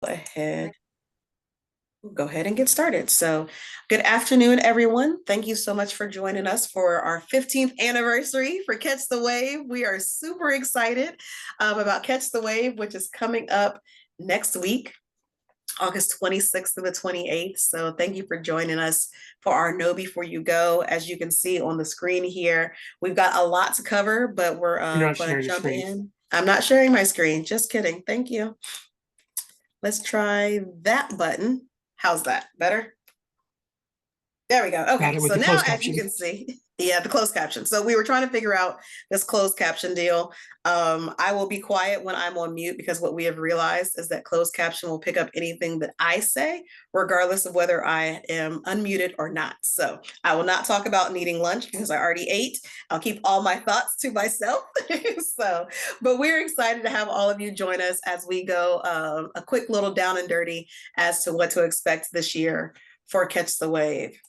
ahead. We'll go ahead and get started. So, good afternoon, everyone. Thank you so much for joining us for our 15th anniversary for Catch the Wave. We are super excited about Catch the Wave, which is coming up next week, August 26th to the 28th. So, thank you for joining us for our Know Before You Go. As you can see on the screen here, we've got a lot to cover, but we're You're not going to sharing your jump screen. in. I'm not sharing my screen. Just kidding. Thank you. Let's try that button. How's that? Better? There we go. Got Okay, it with so the now closed as you caption. can see, yeah, the closed caption. So we were trying to figure out this closed caption deal. I will be quiet when I'm on mute because what we have realized is that closed caption will pick up anything that I say, regardless of whether I am unmuted or not. So I will not talk about needing lunch because I already ate. I'll keep all my thoughts to myself. But we're excited to have all of you join us as we go a quick little down and dirty as to what to expect this year for Catch the Wave.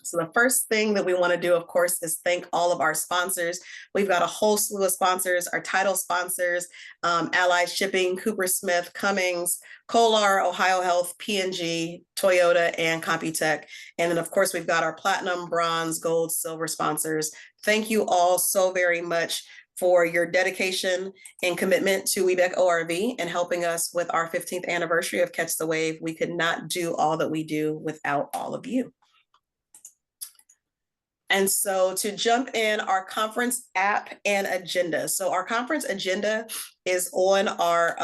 So the first thing that we want to do, of course, is thank all of our sponsors. We've got a whole slew of sponsors, our title sponsors, Allied Shipping, Cooper Smith, Cummings, Kohler, Ohio Health, P&G, Toyota, and Computech. And then, of course, we've got our platinum, bronze, gold, silver sponsors. Thank you all so very much for your dedication and commitment to Webeck ORV and helping us with our 15th anniversary of Catch the Wave. We could not do all that we do without all of you. And so to jump in, our conference app and agenda. So our conference agenda is on our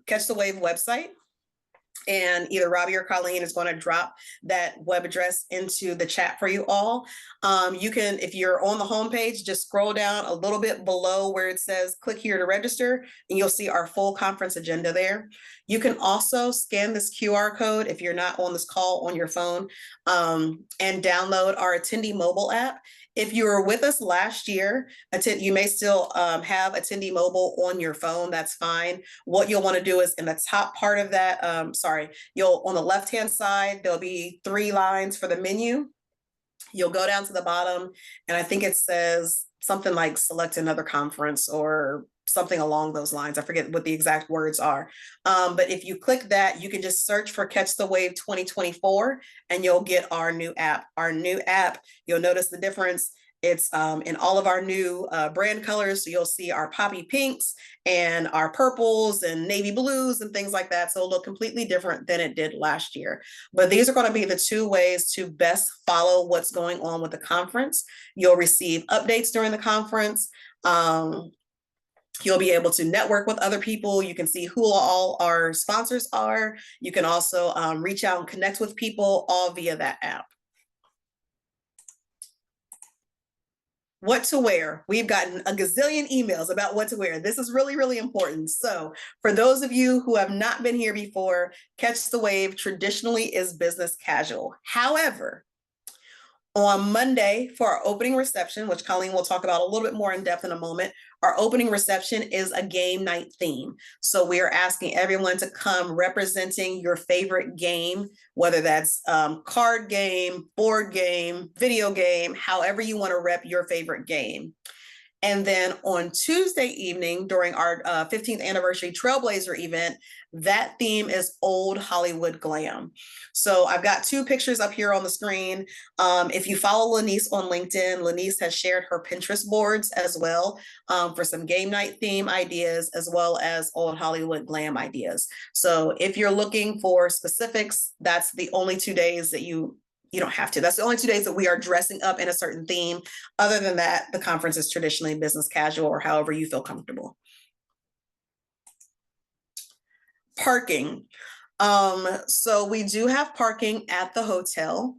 Catch the Wave website. And either Robbie or Colleen is going to drop that web address into the chat for you all. You can, if you're on the homepage, just scroll down a little bit below where it says click here to register, and you'll see our full conference agenda there. You can also scan this QR code if you're not on this call on your phone and download our attendee mobile app. If you were with us last year, you may still have Attendee Mobile on your phone. That's fine. What you'll want to do is in the top part of that, you'll on the left-hand side, there'll be 3 lines for the menu. You'll go down to the bottom, and I think it says something like select another conference or something along those lines. I forget what the exact words are. But if you click that, you can just search for Catch the Wave 2024 and you'll get our new app. Our new app, you'll notice the difference. It's in all of our new brand colors. So you'll see our poppy pinks and our purples and navy blues and things like that. So it'll look completely different than it did last year. But these are going to be the 2 ways to best follow what's going on with the conference. You'll receive updates during the conference. You'll be able to network with other people. You can see who all our sponsors are. You can also reach out and connect with people all via that app. What to wear. We've gotten a gazillion emails about what to wear. This is really, really important. So for those of you who have not been here before, Catch the Wave traditionally is business casual. However, on Monday for our opening reception, which Colleen will talk about a little bit more in depth in a moment, our opening reception is a game night theme. So we are asking everyone to come representing your favorite game, whether that's card game, board game, video game, however you want to rep your favorite game. And then on Tuesday evening, during our 15th anniversary Trailblazer event, that theme is old Hollywood glam. So I've got 2 pictures up here on the screen. If you follow Lanice on LinkedIn, Lanice has shared her Pinterest boards as well for some game night theme ideas, as well as old Hollywood glam ideas. So if you're looking for specifics, that's the only 2 days that you don't have to. That's the only 2 days that we are dressing up in a certain theme. Other than that, the conference is traditionally business casual or however you feel comfortable. Parking. So we do have parking at the hotel.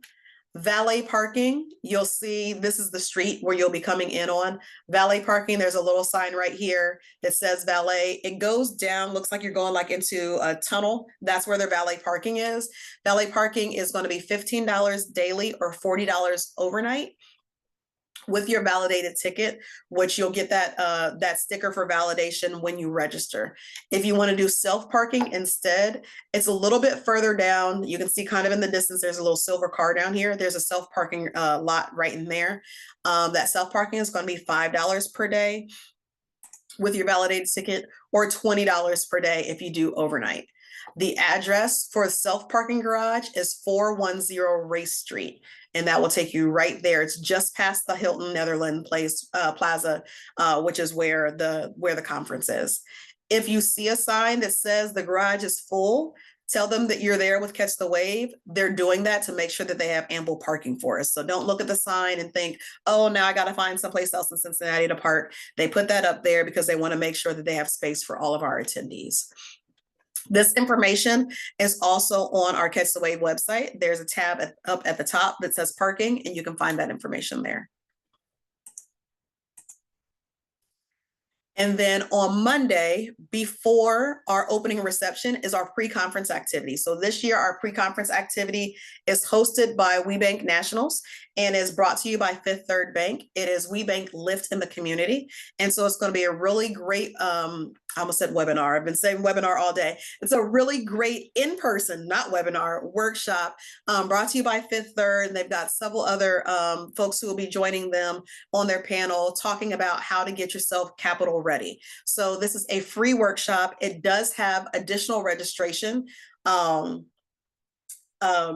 Valet parking, you'll see this is the street where you'll be coming in on. Valet parking, there's a little sign right here that says valet. It goes down, looks like you're going like into a tunnel. That's where their valet parking is. Valet parking is going to be $15 daily or $40 overnight with your validated ticket, which you'll get that sticker for validation when you register. If you want to do self-parking instead, it's a little bit further down. You can see kind of in the distance, there's a little silver car down here. There's a self-parking lot right in there. That self-parking is going to be $5 per day. with your validated ticket, or $20 per day if you do overnight. The address for self-parking garage is 410 Race Street, and that will take you right there. It's just past the Hilton Netherland Plaza, which is where the conference is. If you see a sign that says the garage is full, tell them that you're there with Catch the Wave. They're doing that to make sure that they have ample parking for us. So don't look at the sign and think, oh, now I got to find someplace else in Cincinnati to park. They put that up there because they want to make sure that they have space for all of our attendees. This information is also on our Catch the Wave website. There's a tab up at the top that says parking, and you can find that information there. And then on Monday, before our opening reception, is our pre-conference activity. So this year, our pre-conference activity is hosted by WeBank Nationals and is brought to you by Fifth Third Bank. It is WeBank Lift in the Community. And so it's going to be a really great, I almost said webinar. I've been saying webinar all day. It's a really great in-person, not webinar, workshop brought to you by Fifth Third. And they've got several other folks who will be joining them on their panel talking about how to get yourself capital ready. So this is a free workshop. It does have additional registration.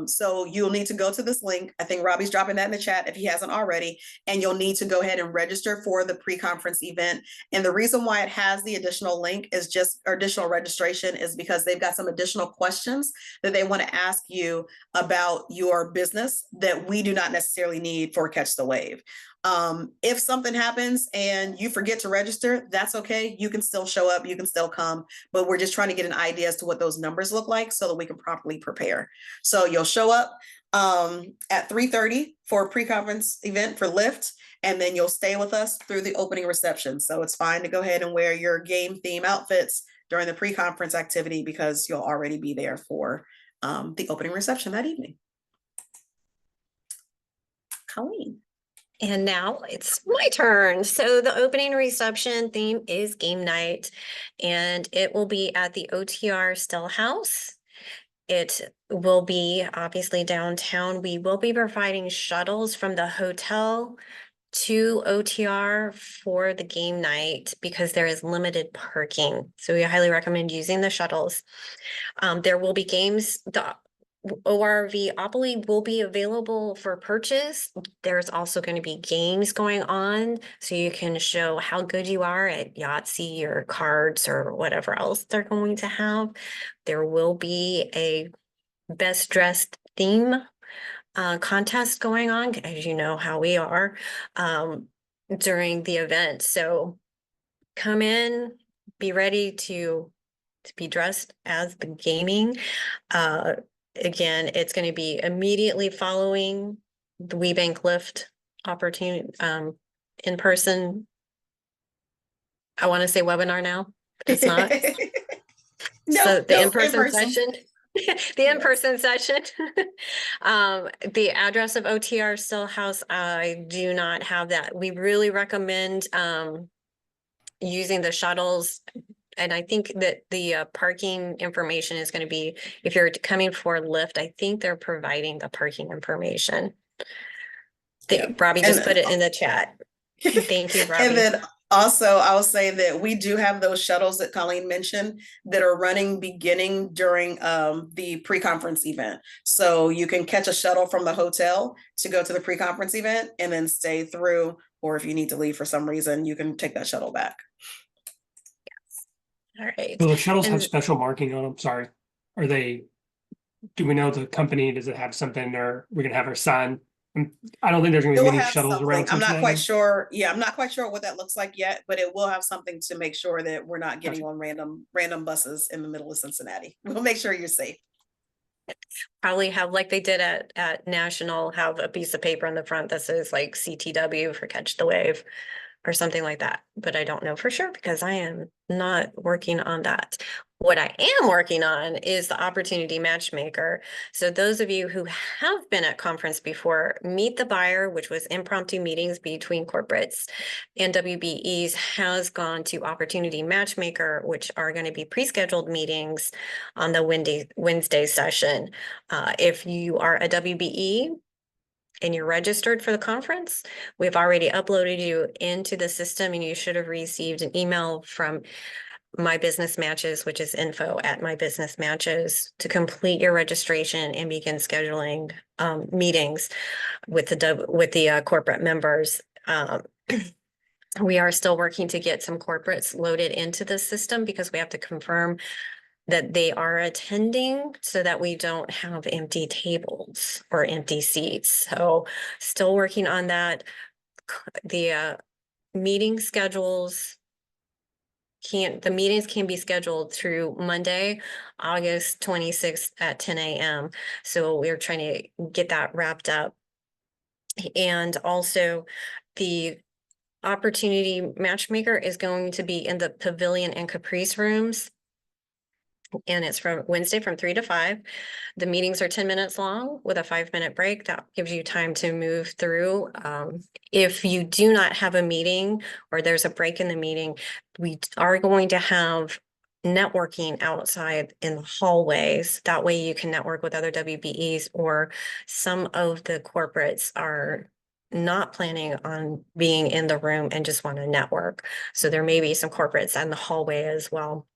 So you'll need to go to this link. I think Robbie's dropping that in the chat if he hasn't already, and you'll need to go ahead and register for the pre-conference event. And the reason why it has the additional link is just, or additional registration, is because they've got some additional questions that they want to ask you about your business that we do not necessarily need for Catch the Wave. If something happens and you forget to register, that's okay. You can still show up, you can still come, but we're just trying to get an idea as to what those numbers look like so that we can properly prepare. So you'll show up at 3:30 for a pre-conference event for Lyft, and then you'll stay with us through the opening reception. So it's fine to go ahead and wear your game theme outfits during the pre-conference activity because you'll already be there for the opening reception that evening. Colleen. And now it's my turn. So the opening reception theme is game night, and it will be at the OTR Still House. It will be obviously downtown. We will be providing shuttles from the hotel to OTR for the game night because there is limited parking. So we highly recommend using the shuttles. There will be games. The ORVopoly will be available for purchase. There's also going to be games going on, so you can show how good you are at Yahtzee or cards or whatever else they're going to have. There will be a best dressed theme contest going on, as you know how we are during the event. So come in, be ready to be dressed as the gaming. Again, it's going to be immediately following the WeBank Lift opportunity in person. I want to say webinar now, but it's not. So the in-person session. The in-person session. The address of OTR Still House, I do not have that. We really recommend using the shuttles. And I think that the parking information is going to be, if you're coming for Lyft, I think they're providing the parking information. Robbie just put it in the chat. Thank you, Robbie. And then also, I will say that we do have those shuttles that Colleen mentioned that are running beginning during the pre-conference event. So you can catch a shuttle from the hotel to go to the pre-conference event and then stay through, or if you need to leave for some reason, you can take that shuttle back. All right. Will the shuttles have special marking on them? Sorry. Are they, do we know the company? Does it have something, or we're going to have our sign? I don't think there's going to be many shuttles around. I'm not quite sure. Yeah, I'm not quite sure what that looks like yet, but it will have something to make sure that we're not getting on random buses in the middle of Cincinnati. We'll make sure you're safe. Probably have, like they did at National, have a piece of paper on the front that says like CTW for Catch the Wave or something like that. But I don't know for sure because I am not working on that. What I am working on is the Opportunity Matchmaker. So those of you who have been at conference before, Meet the Buyer, which was impromptu meetings between corporates and WBEs, has gone to Opportunity Matchmaker, which are going to be pre-scheduled meetings on the Wednesday session. If you are a WBE, and you're registered for the conference, we've already uploaded you into the system and you should have received an email from My Business Matches, which is info@mybusinessmatches, to complete your registration and begin scheduling meetings with the corporate members. We are still working to get some corporates loaded into the system because we have to confirm that they are attending so that we don't have empty tables or empty seats. So still working on that. The meeting schedules the meetings can be scheduled through Monday, August 26th at 10 a.m. So we're trying to get that wrapped up. And also the opportunity matchmaker is going to be in the pavilion and Caprice rooms. And it's from Wednesday from 3 to 5. The meetings are 10 minutes long with a 5-minute break. That gives you time to move through. If you do not have a meeting or there's a break in the meeting, we are going to have networking outside in the hallways. That way you can network with other WBEs, or some of the corporates are not planning on being in the room and just want to network. So there may be some corporates in the hallway as well.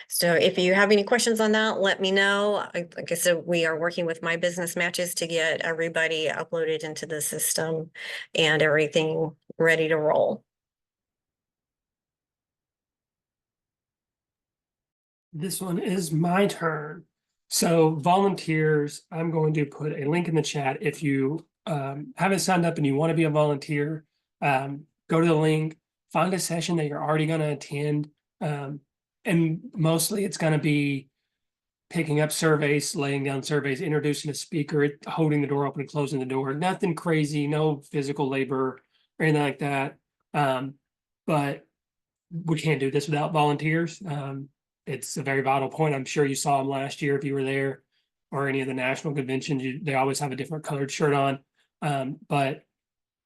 So if you have any questions on that, let me know. Like I said, we are working with My Business Matches to get everybody uploaded into the system and everything ready to roll. This one is my turn. So volunteers, I'm going to put a link in the chat. If you haven't signed up and you want to be a volunteer, go to the link, find a session that you're already going to attend. And mostly it's going to be picking up surveys, laying down surveys, introducing a speaker, holding the door open and closing the door. Nothing crazy, no physical labor or anything like that. But we can't do this without volunteers. It's a very vital point. I'm sure you saw them last year if you were there, or any of the national conventions. They always have a different colored shirt on. But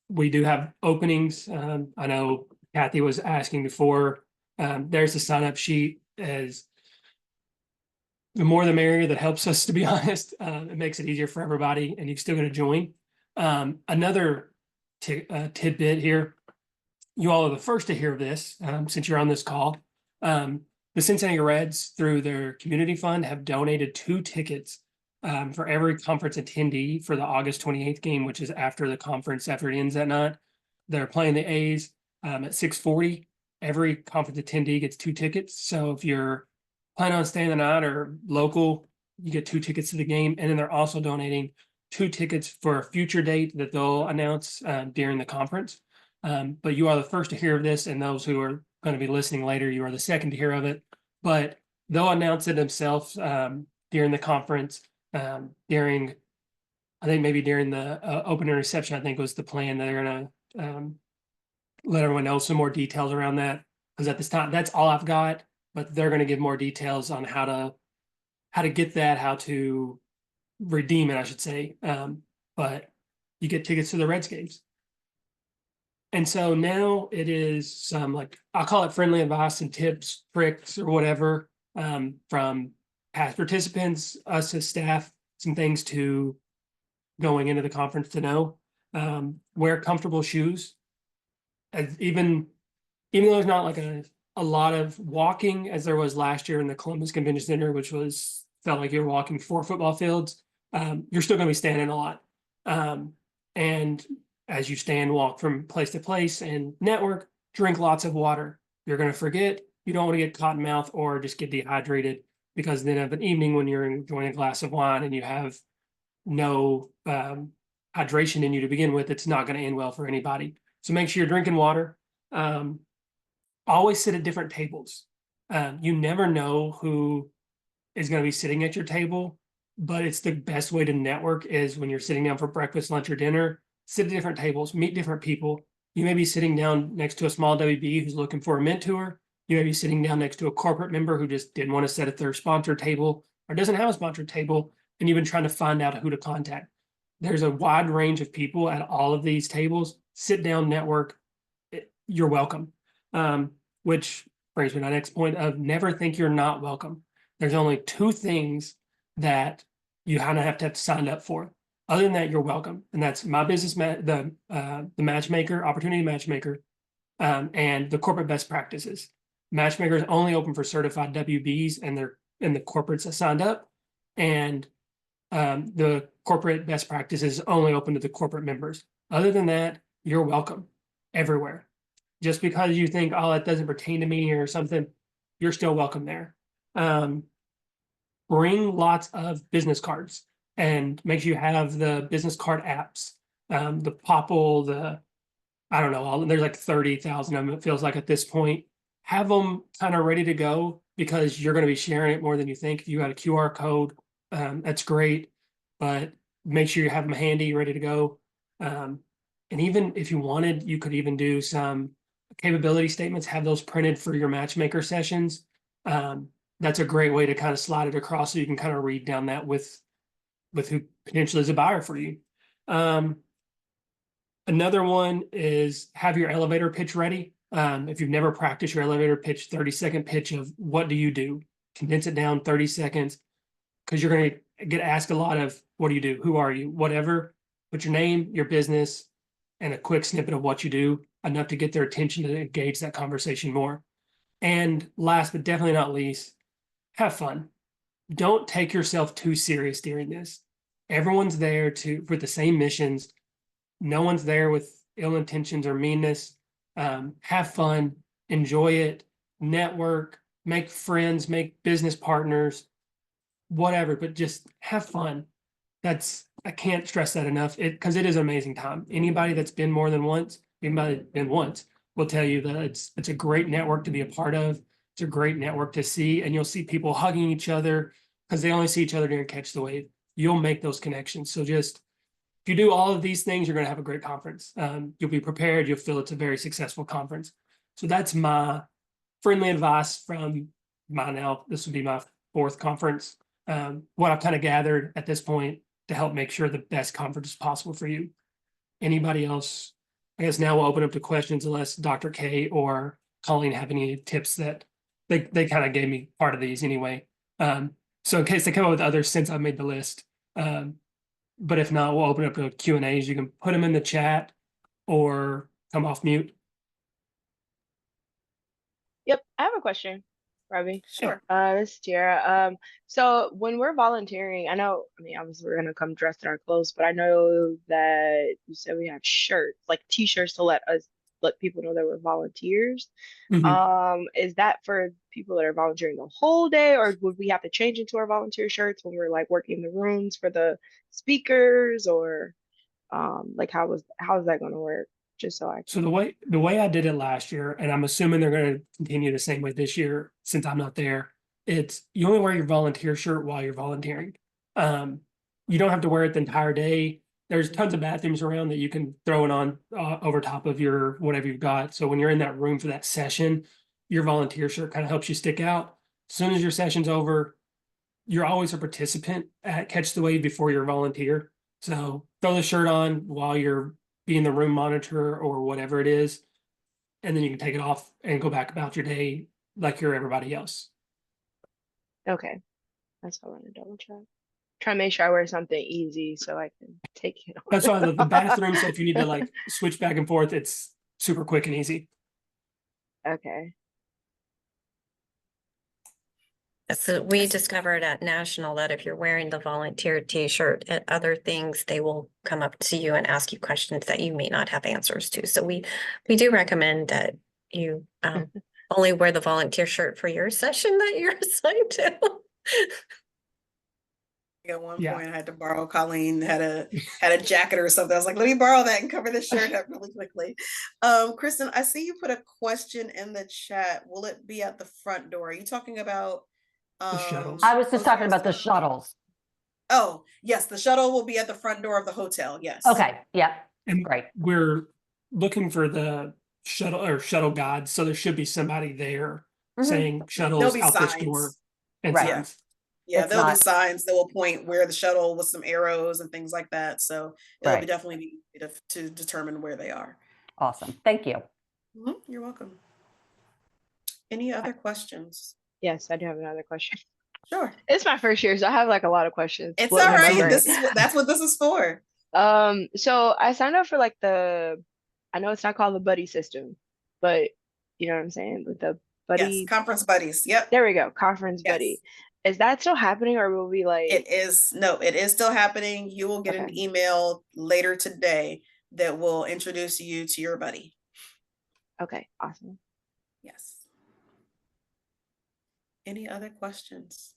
we do have openings. I know Kathy was asking before. There's a sign up sheet. As the more the merrier, that helps us, to be honest. It makes it easier for everybody, and you're still going to join. Another tidbit here. You all are the first to hear of this, since you're on this call. The Cincinnati Reds, through their community fund, have donated 2 tickets for every conference attendee for the August 28th game, which is after the conference, after it ends that night. They're playing the A's at 6:40. Every conference attendee gets 2 tickets. So if you're planning on staying the night or local, you get 2 tickets to the game. And then they're also donating 2 tickets for a future date that they'll announce during the conference. But you are the first to hear of this, and those who are going to be listening later, you are the second to hear of it. But they'll announce it themselves during the conference, during, I think maybe during the opening reception, I think was the plan. They're going to let everyone know some more details around that, because at this time, that's all I've got. But they're going to give more details on how to get that, how to redeem it, I should say. But you get tickets to the Reds games. And so now it is some, like, I'll call it friendly advice and tips, tricks, or whatever, from past participants, us as staff, some things to going into the conference to know. Wear comfortable shoes. Even though there's not like a lot of walking as there was last year in the Columbus Convention Center, which felt like you were walking 4 football fields, you're still going to be standing a lot. And as you stand, walk from place to place and network, drink lots of water. You're going to forget. You don't want to get cotton mouth or just get dehydrated, because then of an evening when you're enjoying a glass of wine and you have no hydration in you to begin with, it's not going to end well for anybody. So make sure you're drinking water. Always sit at different tables. You never know who is going to be sitting at your table, but it's the best way to network is when you're sitting down for breakfast, lunch, or dinner. Sit at different tables, meet different people. You may be sitting down next to a small WB who's looking for a mentor. You may be sitting down next to a corporate member who just didn't want to sit at their sponsored table or doesn't have a sponsored table, and you've been trying to find out who to contact. There's a wide range of people at all of these tables. Sit down, network. You're welcome. Which brings me to my next point of never think you're not welcome. There's only 2 things that you kind of have to have signed up for. Other than that, you're welcome. And that's my business, the matchmaker, opportunity matchmaker, and the corporate best practices. Matchmaker is only open for certified WBs and the corporates that signed up. And the corporate best practices is only open to the corporate members. Other than that, you're welcome everywhere. Just because you think, oh, it doesn't pertain to me or something, you're still welcome there. Bring lots of business cards and make sure you have the business card apps, the Popple, I don't know, there's like 30,000 of them, it feels like at this point. Have them kind of ready to go because you're going to be sharing it more than you think. If you got a QR code, that's great, but make sure you have them handy, ready to go. And even if you wanted, you could even do some capability statements, have those printed for your matchmaker sessions. That's a great way to kind of slide it across so you can kind of read down that with who potentially is a buyer for you. Another one is have your elevator pitch ready. If you've never practiced your elevator pitch, 30-second pitch of what do you do? Condense it down 30 seconds because you're going to get asked a lot of what do you do? Who are you? Whatever. Put your name, your business, and a quick snippet of what you do, enough to get their attention to engage that conversation more. And last but definitely not least, have fun. Don't take yourself too serious during this. Everyone's there for the same missions. No one's there with ill intentions or meanness. Have fun, enjoy it, network, make friends, make business partners, whatever, but just have fun. I can't stress that enough because it is an amazing time. Anybody that's been more than once, anybody that's been once will tell you that it's a great network to be a part of. It's a great network to see, and you'll see people hugging each other because they only see each other during Catch the Wave. You'll make those connections. So just if you do all of these things, you're going to have a great conference. You'll be prepared. You'll feel it's a very successful conference. So that's my friendly advice from this would be my 4th conference. What I've kind of gathered at this point to help make sure the best conference is possible for you. Anybody else? I guess now we'll open up to questions unless Dr. K or Colleen have any tips that they kind of gave me part of these anyway. So in case they come up with others since I made the list. But if not, we'll open up to Q&As. You can put them in the chat or come off mute. Yep, I have a question, Robbie. Sure. This is Tiara. So when we're volunteering, I mean, obviously we're gonna come dressed in our clothes, but I know that you said we have shirts, like t-shirts to let people know that we're volunteers. Is that for people that are volunteering the whole day, or would we have to change into our volunteer shirts when we're like working the rooms for the speakers, or like how is that gonna work? Just so I So can. the way I did it last year, and I'm assuming they're going to continue the same way this year since I'm not there, it's you only wear your volunteer shirt while you're volunteering. You don't have to wear it the entire day. There's tons of bathrooms around that you can throw it on over top of your whatever you've got. So when you're in that room for that session, your volunteer shirt kind of helps you stick out. As soon as your session's over, you're always a participant at Catch the Wave before you're a volunteer. So throw the shirt on while you're being the room monitor or whatever it is, and then you can take it off and go back about your day like you're everybody else. Okay, that's what I want to double check. Try to make sure I wear something easy so I can take it off. That's why the bathroom, so if you need to like switch back and forth, it's super quick and easy. Okay. So we discovered at National that if you're wearing the volunteer t-shirt at other things, they will come up to you and ask you questions that you may not have answers to. So we do recommend that you only wear the volunteer shirt for your session that you're assigned to. At one Yeah. point, I had to borrow Colleen had a jacket or something. I was like, let me borrow that and cover this shirt up really quickly. Kristen, I see you put a question in the chat. Will it be at the front door? Are you talking about shuttles. I was just talking hotel about the stuff? shuttles. Oh, yes, the shuttle will be at the front door of the hotel. Yes. Okay, yep, And great. we're looking for the shuttle guides, so there should be somebody there saying shuttles There'll be out this signs. door and Right. signs. Yeah, It's there'll be not- signs that will point where the shuttle with some arrows and things like that. So it'll be Right. definitely be to determine where they are. Awesome, thank you. You're welcome. Any other questions? Yes, I do have another question. Sure. It's my first year, so I have like a lot of questions. It's What all am I right. remembering? That's what this is for. So I signed up for like I know it's not called the buddy system, but you know what I'm saying? With the Yes, buddy, conference buddies. Yep. there we go, conference Yes. buddy. Is that still happening or will we like, It is, no, it is still happening. You will get an okay, email later today that will introduce you to your buddy. okay, awesome. Yes. Any other questions?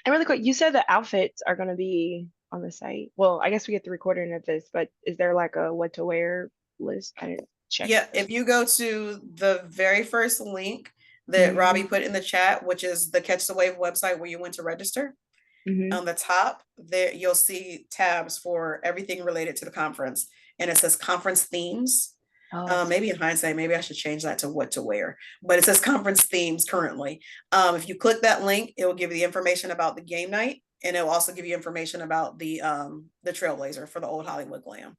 And really quick, you said the outfits are gonna be on the site. Well, I guess we get the recording of this, but is there like a what to wear list? I didn't check. Yeah, if you go to the very first link that Robbie put in the chat, which is the Catch the Wave website where you went to register, Mm-hmm. on the top there, you'll see tabs for everything related to the conference. And it says conference themes. Oh, Maybe in hindsight, maybe I should change that to what to wear, but it says conference themes currently. If you click that link, it will give you the information about the game night, and it will also give you information about the Trailblazer for the Old Hollywood Glam.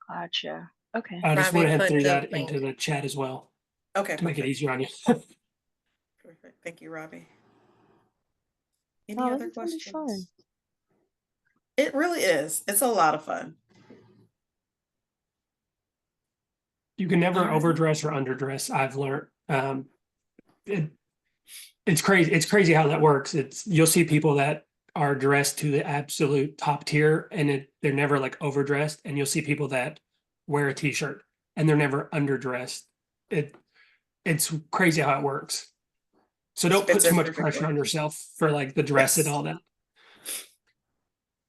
gotcha. Okay. I just Robbie went ahead and put threw the that into link. the chat as well Okay, to make it perfect. easier on you. Perfect. Thank you, Robbie. Any Oh, other this is gonna be fun. questions? It really is. It's a lot of fun. You can never Alright. overdress or underdress. I've learned. It's crazy. It's crazy how that works. You'll see people that are dressed to the absolute top tier, and they're never like overdressed. And you'll see people that wear a t-shirt and they're never underdressed. It's crazy how it works. So don't put Fits too in much perfectly. pressure on yourself for like the dress and Yes. all that.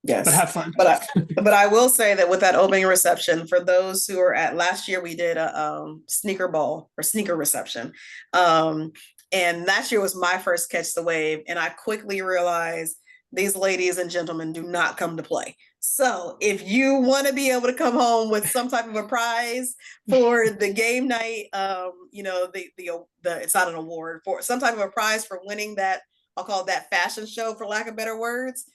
Yes. But have fun. But I will say that with that opening reception, for those who are at last year, we did a sneaker ball or sneaker reception. And last year was my first Catch the Wave. And I quickly realized these ladies and gentlemen do not come to play. So if you want to be able to come home with some type of a prize for the game night, you know, the it's not an award, for some type of a prize for winning that, I'll call it that fashion show, for lack of better words,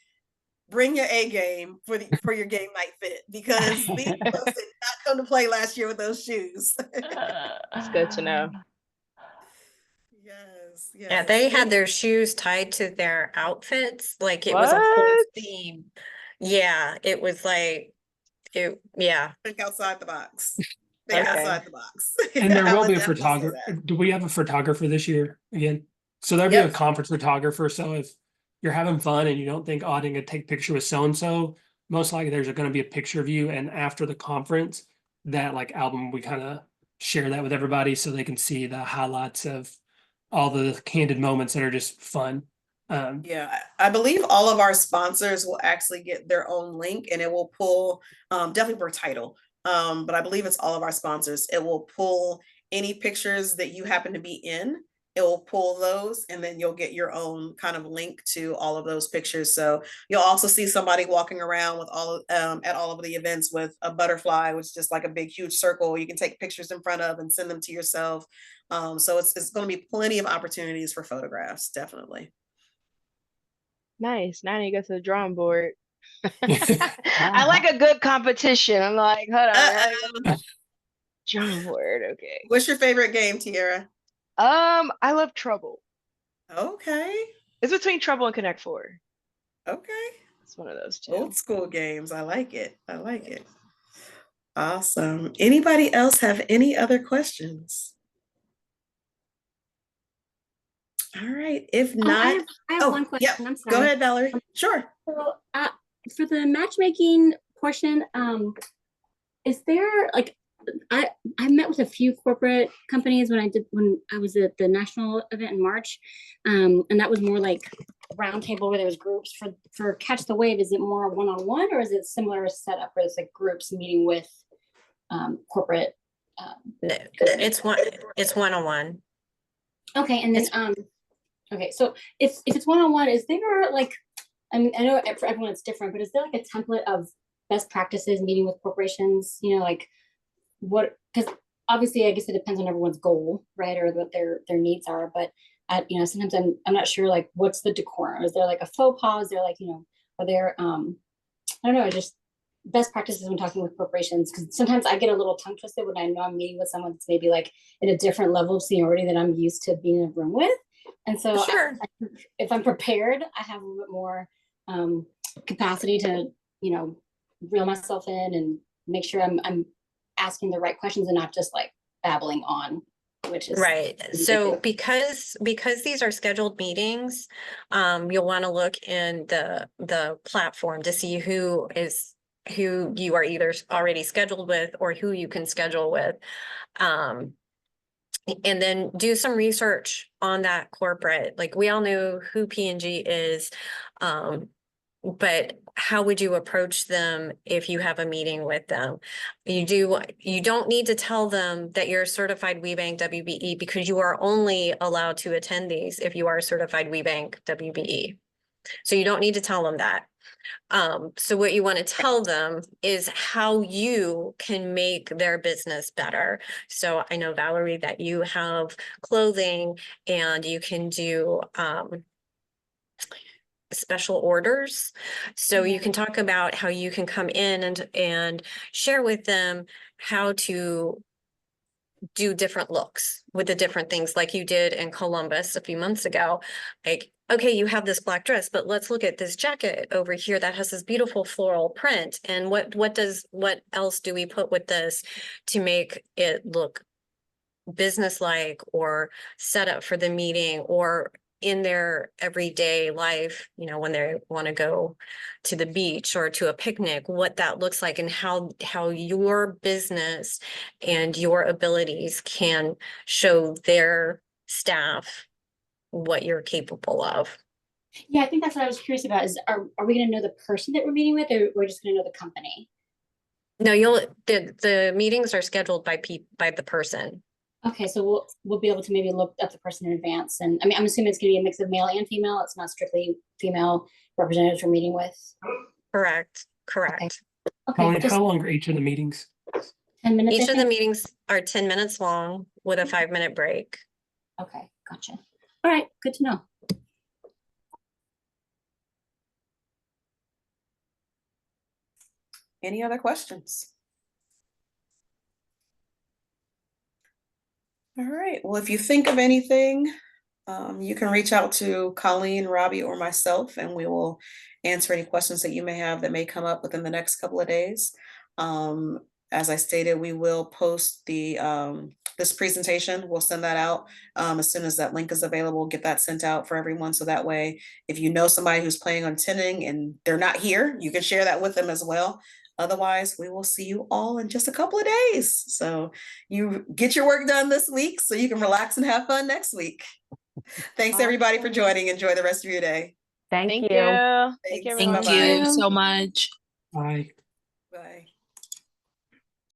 bring your A game for your game night fit, because these folks did not come to play last year with those shoes. It's good to know. Yes, Yeah, yes. they had their shoes tied to their outfits, like it was a whole What? theme. Yeah, it was like yeah. Think outside the box. Think Yeah. outside the box. And there I will would be a definitely say photographer. that. Do we have a photographer this year again? So there'll be Yep. a conference photographer. So if you're having fun and you don't think, oh, I didn't get to take a picture with so and so, most likely there's going to be a picture of you. And after the conference, that like album, we kind of share that with everybody so they can see the highlights of all the candid moments that are just fun. Yeah, I believe all of our sponsors will actually get their own link, and it will pull, definitely per title. But I believe it's all of our sponsors. It will pull any pictures that you happen to be in. It will pull those, and then you'll get your own kind of link to all of those pictures. So you'll also see somebody walking around with at all of the events with a butterfly, which is just like a big, huge circle you can take pictures in front of and send them to yourself. So it's going to be plenty of opportunities for photographs, definitely. Nice. Now you go to the drawing board. Yeah. I like a good competition. I'm like, hold on. Uh-oh. Drawing board. Okay. What's your favorite game, Tiara? I love Trouble. Okay. It's between Trouble and Connect Four. Okay. It's one of those two. Old school games. I like it. I like it. Awesome. Anybody else have any other questions? All right. If Oh, not, I have one question. yeah. I'm sorry. Go ahead, Valerie. Sure. So, for the matchmaking portion, is there like I met with a few corporate companies when I was at the national event in March, and that was more like roundtable where there was groups for Catch the Wave. Is it more one-on-one or is it similar setup where it's like groups meeting with corporate? No, it's one-on-one. Okay, and then okay, so if it's one-on-one, is there like, I mean, I know for everyone it's different, but is there like a template of best practices meeting with corporations? You know, like what? Because obviously, I guess it depends on everyone's goal, right, or what their needs are. But you know, sometimes I'm not sure like what's the decorum. Is there like a faux pas? Is there like, you know, are there I don't know, just best practices when talking with corporations? Because sometimes I get a little tongue twisted when I know I'm meeting with someone that's maybe like in a different level of seniority that I'm used to being in a room with. And so Sure. if I'm prepared, I have a little bit more capacity to, reel myself in and make sure I'm asking the right questions and not just like babbling on, which is Right. So ridiculous. because these are scheduled meetings, you'll want to look in the platform to see who you are either already scheduled with or who you can schedule with. And then do some research on that corporate. Like we all know who P&G is. But how would you approach them if you have a meeting with them? You don't need to tell them that you're a certified WeBank WBE because you are only allowed to attend these if you are a certified WeBank WBE. So you don't need to tell them that. So what you want to tell them is how you can make their business better. So I know, Valerie, that you have clothing and you can do special orders. So you can talk about how you can come in and share with them how to do different looks with the different things like you did in Columbus a few months ago. Like, okay, you have this black dress, but let's look at this jacket over here that has this beautiful floral print. And what else do we put with this to make it look business-like or set up for the meeting or in their everyday life, when they want to go to the beach or to a picnic, what that looks like and how your business and your abilities can show their staff what you're capable of. Yeah, I think that's what I was curious about is are we going to know the person that we're meeting with or we're just going to know the company? No, the meetings are scheduled by the person. Okay, so we'll be able to maybe look up the person in advance. And I mean, I'm assuming it's going to be a mix of male and female. It's not strictly female representatives we're meeting with. Correct. Okay, Colleen, just how long are each of the meetings? 10 minutes. Each I of the think? meetings are 10 minutes long with a 5-minute break. Okay, gotcha. All right, good to know. Any other questions? All right, well, if you think of anything, you can reach out to Colleen, Robbie, or myself, and we will answer any questions that you may have that may come up within the next couple of days. As I stated, we will post this presentation. We'll send that out as soon as that link is available, get that sent out for everyone. So that way, if you know somebody who's planning on attending and they're not here, you can share that with them as well. Otherwise, we will see you all in just a couple of days. So you get your work done this week so you can relax and have fun next week. Thanks everybody for joining. Enjoy the rest of your day. Thank you. Thanks. Thank you, Bye-bye. everyone. Thank you so much. Bye. Bye.